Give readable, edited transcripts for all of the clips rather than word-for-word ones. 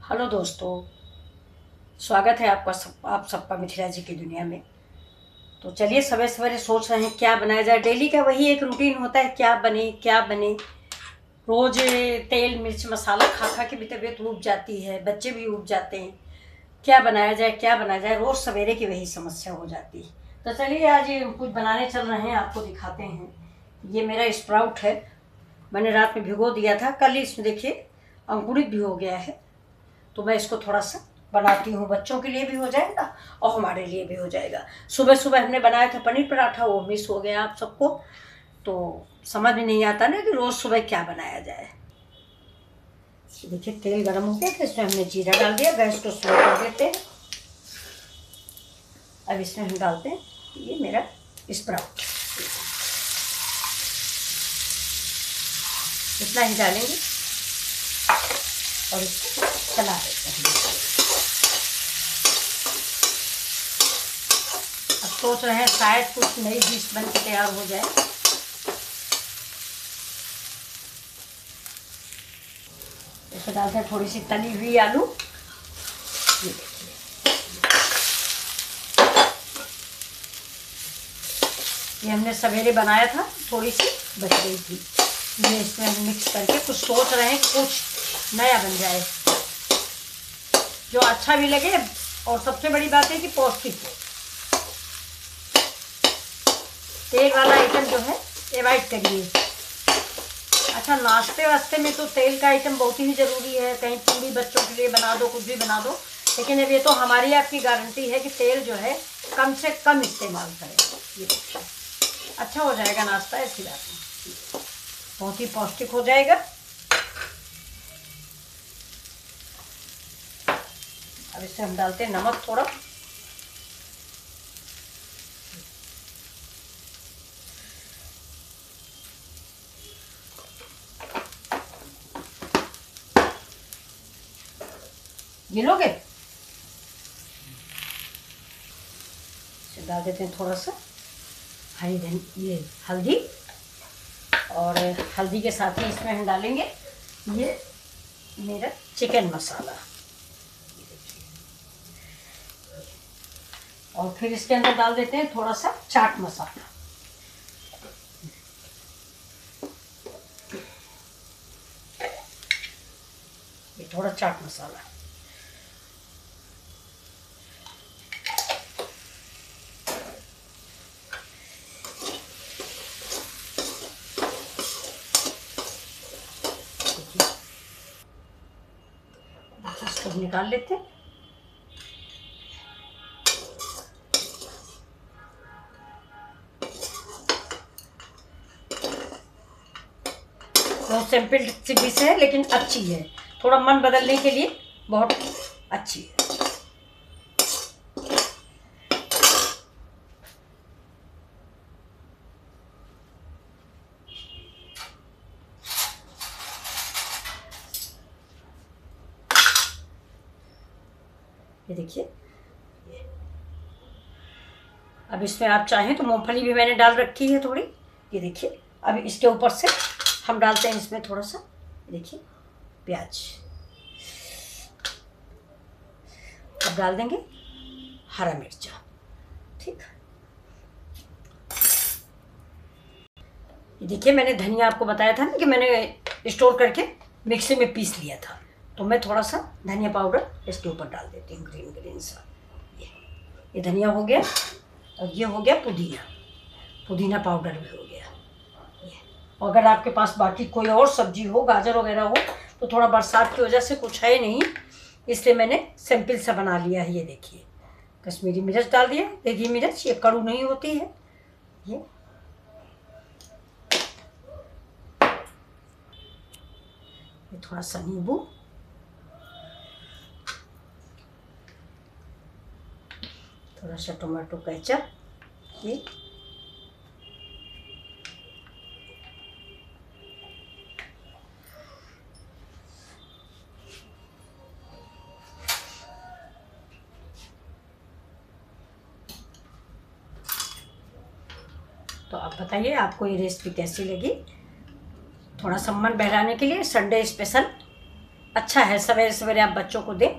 Hello दोस्तों, स्वागत है आप सबका मिथिला जी की दुनिया में। तो चलिए सवेरे सवेरे सोच रहे हैं क्या बनाया जाए। डेली का वही एक रूटीन होता है, क्या बने क्या बने। रोज तेल मिर्च मसाला खा खा के भी तबीयत ऊब जाती है, बच्चे भी ऊब जाते हैं। क्या बनाया जाए क्या बनाया जाए, रोज सवेरे की वही समस्या हो जाती है। तो चलिए आज कुछ बनाने चल रहे हैं, आपको दिखाते हैं। ये मेरा स्प्राउट है, मैंने रात में भिगो दिया था, कल ही इसमें देखिए अंकुरित भी हो गया है। तो मैं इसको थोड़ा सा बनाती हूँ, बच्चों के लिए भी हो जाएगा और हमारे लिए भी हो जाएगा। सुबह सुबह हमने बनाया था पनीर पराठा, वो मिस हो गया आप सबको। तो समझ में नहीं आता ना कि रोज़ सुबह क्या बनाया जाए। देखिए तेल गर्म हो गया, तो इसमें हमने जीरा डाल दिया, गैस को स्लो कर देते हैं। अब इसमें हम डालते हैं ये मेरा स्प्राउट, इतना ही डालेंगे और इसको चला देते हैं। अब सोच रहे हैं शायद कुछ नई डिश बन के तैयार हो जाए। इसमें डालते हैं थोड़ी सी तली हुई आलू। ये देखिए, ये हमने सवेरे बनाया था, थोड़ी सी बच गई थी, ये इसमें हम मिक्स करके कुछ सोच रहे हैं कुछ नया बन जाए जो अच्छा भी लगे और सबसे बड़ी बात है कि पौष्टिक हो। तेल वाला आइटम जो है अवॉइड करिए। अच्छा, नाश्ते वास्ते में तो तेल का आइटम बहुत ही ज़रूरी है, कहीं पूरी बच्चों के लिए बना दो, कुछ भी बना दो, लेकिन अब ये तो हमारी आपकी गारंटी है कि तेल जो है कम से कम इस्तेमाल करें। ये देखिए अच्छा हो जाएगा नाश्ता, ऐसी बात नहीं, बहुत ही पौष्टिक हो जाएगा। अब इससे हम डालते हैं नमक थोड़ा, गिलोगे। डाल देते हैं थोड़ा सा ये हल्दी, और हल्दी के साथ ही इसमें हम डालेंगे ये मेरा चिकन मसाला, और फिर इसके अंदर डाल देते हैं थोड़ा सा चाट मसाला। ये थोड़ा चाट मसाला, इसको निकाल लेते हैं। बहुत सिंपल सी डिश है लेकिन अच्छी है, थोड़ा मन बदलने के लिए बहुत अच्छी है। ये देखिए, अब इसमें आप चाहें तो मूंगफली भी मैंने डाल रखी है थोड़ी। ये देखिए, अब इसके ऊपर से हम डालते हैं इसमें थोड़ा सा, देखिए प्याज। अब डाल देंगे हरा मिर्चा, ठीक। ये देखिए, मैंने धनिया आपको बताया था ना कि मैंने स्टोर करके मिक्सी में पीस लिया था, तो मैं थोड़ा सा धनिया पाउडर इसके ऊपर डाल देती हूँ, ग्रीन ग्रीन सा। ये धनिया हो गया, और ये हो गया पुदीना, पुदीना पाउडर भी हो गया। अगर आपके पास बाकी कोई और सब्जी हो, गाजर वगैरह हो, तो थोड़ा बरसात की वजह से कुछ है नहीं, इसलिए मैंने सिंपल सा बना लिया है। ये देखिए, कश्मीरी मिर्च डाल दिया, देगी मिर्च, ये कड़ू नहीं होती है। ये थोड़ा सा नींबू, थोड़ा सा टोमेटो केचप, ये तो आप बताइए आपको ये रेसिपी कैसी लगी। थोड़ा सा मन बहलाने के लिए संडे स्पेशल अच्छा है, सवेरे सवेरे आप बच्चों को दें।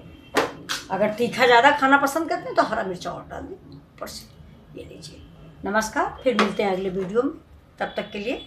अगर तीखा ज़्यादा खाना पसंद करते हैं तो हरा मिर्चा और डाल दें ऊपर से। ये लीजिए। नमस्कार, फिर मिलते हैं अगले वीडियो में, तब तक के लिए